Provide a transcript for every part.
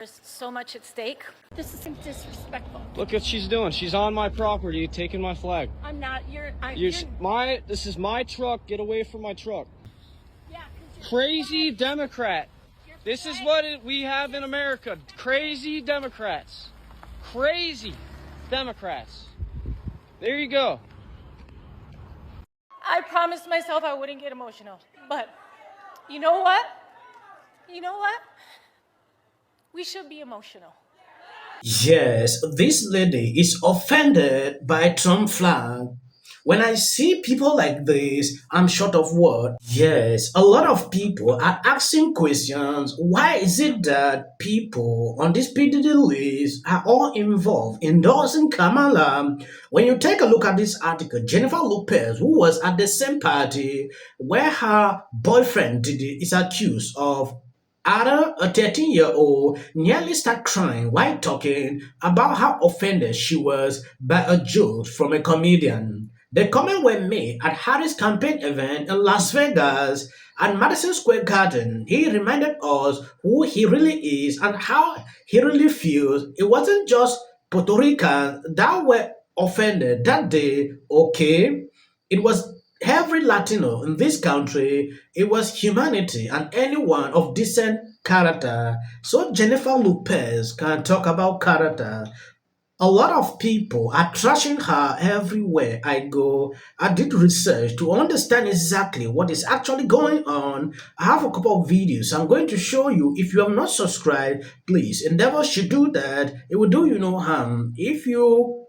There's so much at stake. This is disrespectful. Look what she's doing. She's on my property, taking my flag. I'm not. This is my truck. Get away from my truck. Yeah, Crazy Democrat. This is what we have in America. Crazy Democrats. Crazy Democrats. There you go. I promised myself I wouldn't get emotional. But you know what? You know what? We should be emotional. Yes, this lady is offended by Trump flag. When I see people like this, I'm short of words. Yes, a lot of people are asking questions. Why is it that people on this PDD list are all involved endorsing Kamala? When you take a look at this article, Jennifer Lopez, who was at the same party where her boyfriend Diddy is accused of Ada, a 13-year-old, nearly started crying while talking about how offended she was by a joke from a comedian. The comments were made at Harris' campaign event in Las Vegas at Madison Square Garden. He reminded us who he really is and how he really feels. It wasn't just Puerto Ricans that were offended that day, okay? It was every Latino in this country. It was humanity and anyone of decent character. So Jennifer Lopez can talk about character. A lot of people are trashing her everywhere I go. I did research to understand exactly what is actually going on. I have a couple of videos I'm going to show you. If you have not subscribed, please endeavor to do that. It will do you no harm if you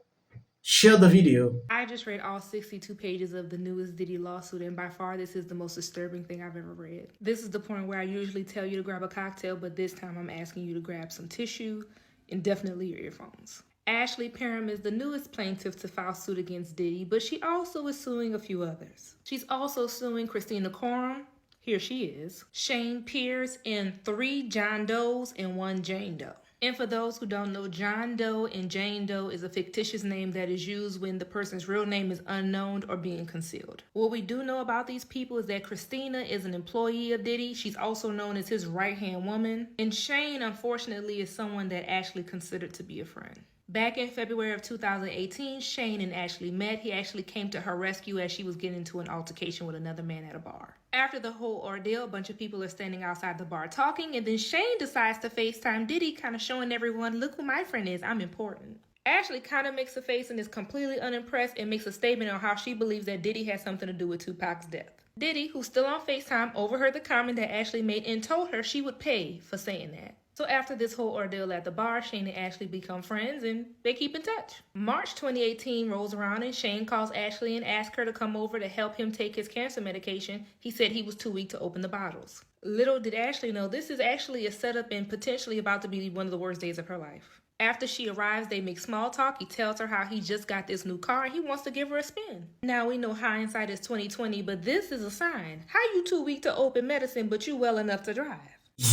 share the video. I just read all 62 pages of the newest Diddy lawsuit, and by far this is the most disturbing thing I've ever read. This is the point where I usually tell you to grab a cocktail, but this time I'm asking you to grab some tissue and definitely your earphones. Ashley Parham is the newest plaintiff to file suit against Diddy, but she also is suing a few others. She's also suing Christina Coram, here she is, Shane Pierce, and 3 John Does and 1 Jane Doe. And for those who don't know, John Doe and Jane Doe is a fictitious name that is used when the person's real name is unknown or being concealed. What we do know about these people is that Christina is an employee of Diddy. She's also known as his right-hand woman. And Shane, unfortunately, is someone that Ashley considered to be a friend. Back in February of 2018, Shane and Ashley met. He actually came to her rescue as she was getting into an altercation with another man at a bar. After the whole ordeal, a bunch of people are standing outside the bar talking, and then Shane decides to FaceTime Diddy, kind of showing everyone, look who my friend is, I'm important. Ashley kind of makes a face and is completely unimpressed and makes a statement on how she believes that Diddy has something to do with Tupac's death. Diddy, who's still on FaceTime, overheard the comment that Ashley made and told her she would pay for saying that. So after this whole ordeal at the bar, Shane and Ashley become friends and they keep in touch. March 2018 rolls around and Shane calls Ashley and asks her to come over to help him take his cancer medication. He said he was too weak to open the bottles. Little did Ashley know this is actually a setup and potentially about to be one of the worst days of her life. After she arrives, they make small talk. He tells her how he just got this new car and he wants to give her a spin. Now we know hindsight is 20/20, but this is a sign. How you too weak to open medicine, but you well enough to drive?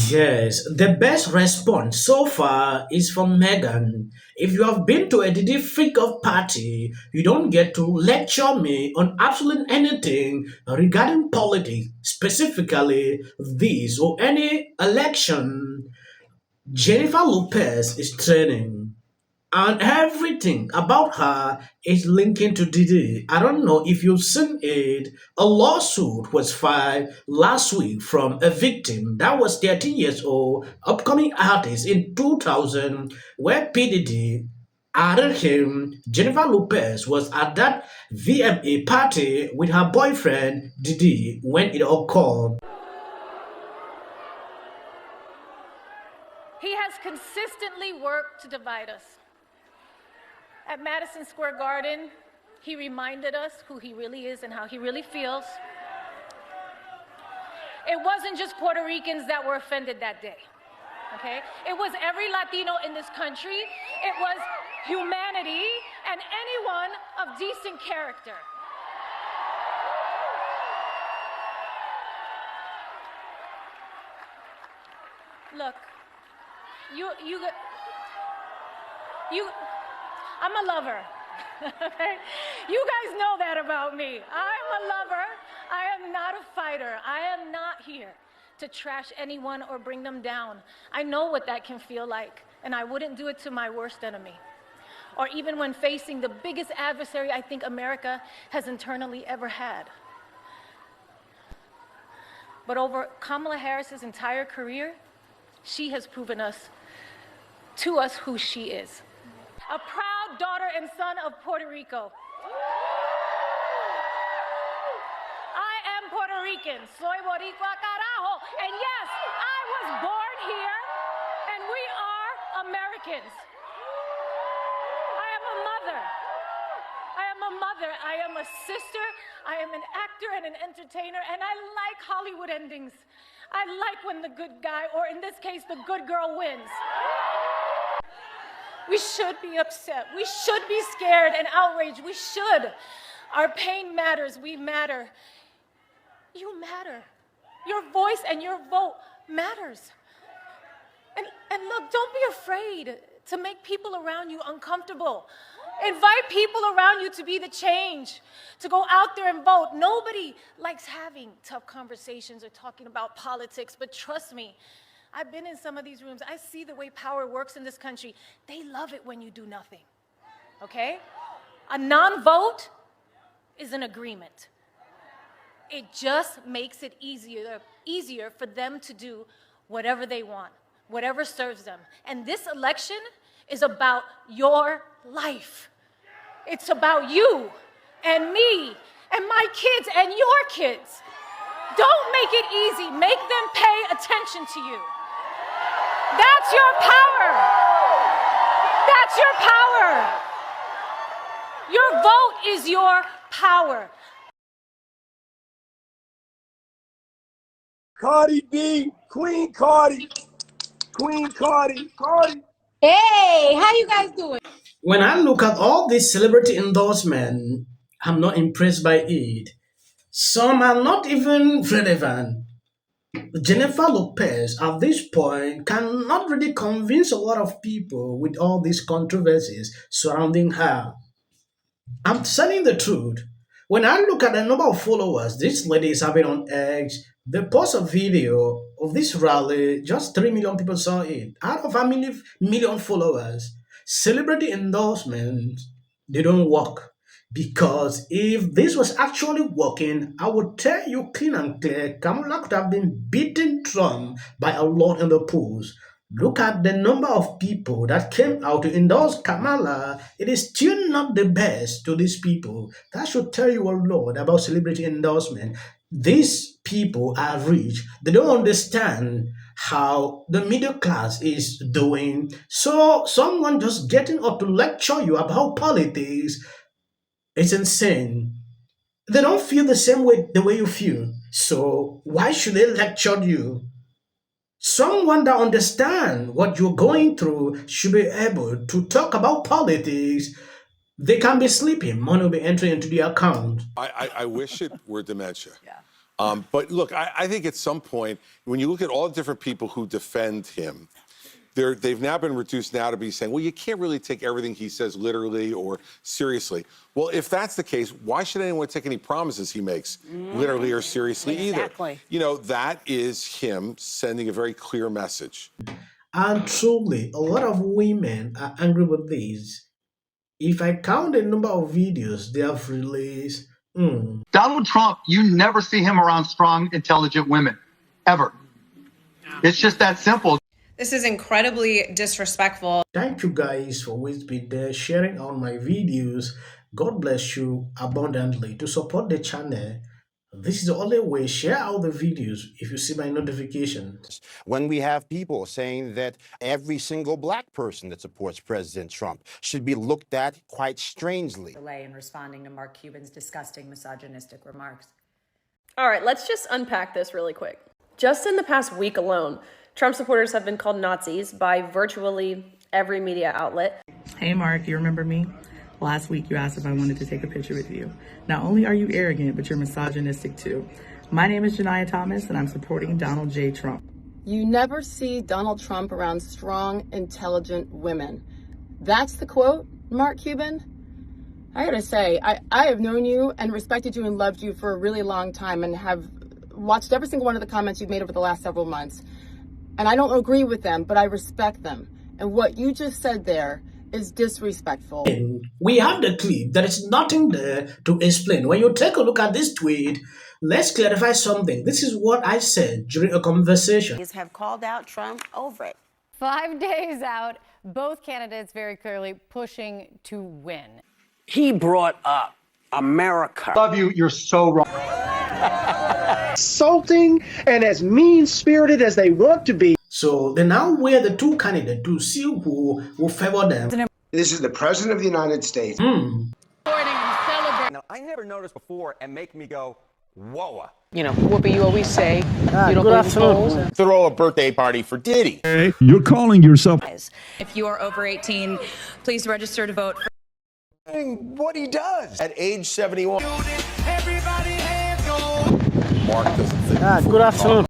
Yes, the best response so far is from Megan. If you have been to a Diddy freak-off party, you don't get to lecture me on absolutely anything regarding politics, specifically this or any election. Jennifer Lopez is training, and everything about her is linking to Diddy. I don't know if you've seen it. A lawsuit was filed last week from a victim that was 13 years old, upcoming artist in 2000, where P. Diddy added him. Jennifer Lopez was at that VMA party with her boyfriend Diddy when it occurred. He has consistently worked to divide us. At Madison Square Garden, he reminded us who he really is and how he really feels. It wasn't just Puerto Ricans that were offended that day, okay? It was every Latino in this country. It was humanity and anyone of decent character. Look, I'm a lover. Okay? You guys know that about me. I'm a lover. I am not a fighter. I am not here to trash anyone or bring them down. I know what that can feel like, and I wouldn't do it to my worst enemy. Or even when facing the biggest adversary I think America has internally ever had. But over Kamala Harris's entire career, she has proven to us who she is. A proud daughter and son of Puerto Rico. I am Puerto Rican. Soy boricua carajo. And yes, I was born here, and we are Americans. I am a mother. I am a sister. I am an actor and an entertainer, and I like Hollywood endings. I like when the good guy, or in this case, the good girl wins. We should be upset. We should be scared and outraged. We should. Our pain matters. We matter. You matter. Your voice and your vote matters. And look, don't be afraid to make people around you uncomfortable. Invite people around you to be the change, to go out there and vote. Nobody likes having tough conversations or talking about politics, but trust me, I've been in some of these rooms. I see the way power works in this country. They love it when you do nothing, okay? A non-vote is an agreement. It just makes it easier for them to do whatever they want, whatever serves them. And this election is about your life. It's about you and me and my kids and your kids. Don't make it easy. Make them pay attention to you. That's your power. That's your power. Your vote is your power. Cardi B, Queen Cardi, Cardi. Hey, how you guys doing? When I look at all this celebrity endorsement, I'm not impressed by it. Some are not even relevant. Jennifer Lopez at this point cannot really convince a lot of people with all these controversies surrounding her. I'm telling the truth. When I look at the number of followers this lady is having on X, they post a video of this rally, just 3 million people saw it. Out of how many million followers? Celebrity endorsements, they don't work. Because if this was actually working, I would tell you clean and clear, Kamala could have been beating Trump by a lot in the polls. Look at the number of people that came out to endorse Kamala. It is still not the best to these people. That should tell you a lot about celebrity endorsement. These people are rich. They don't understand how the middle class is doing. So someone just getting up to lecture you about politics, it's insane. They don't feel the same way the way you feel. So why should they lecture you? Someone that understands what you're going through should be able to talk about politics. They can be sleeping, money will be entering into the account. I wish it were dementia. But look, I think at some point, when you look at all the different people who defend him, they've now been reduced now to be saying, well, you can't really take everything he says literally or seriously. Well, if that's the case, why should anyone take any promises he makes literally or seriously either? You know, that is him sending a very clear message. And truly, a lot of women are angry with this. If I count the number of videos they have released, Donald Trump, you never see him around strong, intelligent women, ever. It's just that simple. This is incredibly disrespectful. thank you guys for always being there, sharing all my videos. God bless you abundantly. To support the channel, this is the only way. Share out the videos if you see my notifications. When we have people saying that every single black person that supports President Trump should be looked at quite strangely. Delay in responding to Mark Cuban's disgusting misogynistic remarks. All right, let's just unpack this really quick. Just in the past week alone, Trump supporters have been called Nazis by virtually every media outlet. Hey, Mark, you remember me? Last week, you asked if I wanted to take a picture with you. Not only are you arrogant, but you're misogynistic too. My name is Janiyah Thomas, and I'm supporting Donald J. Trump. You never see Donald Trump around strong, intelligent women. That's the quote, Mark Cuban. I gotta say, I have known you and respected you and loved you for a really long time and have watched every single one of the comments you've made over the last several months. And I don't agree with them, but I respect them. And what you just said there is disrespectful. We have the clip. There is nothing there to explain. When you take a look at this tweet, let's clarify something. This is what I said during a conversation. Have called out Trump over it. 5 days out, both candidates very clearly pushing to win. He brought up America. Love you. You're so wrong. Insulting and as mean-spirited as they want to be. So they now weigh the two candidates to see who will favor them. This is the President of the United States. Now, I never noticed before and make me go, whoa. You know, Whoopi, you always say you don't believe in polls. Throw a birthday party for Diddy. Hey, you're calling yourself. If you are over 18, please register to vote. What he does at age 71. Good afternoon.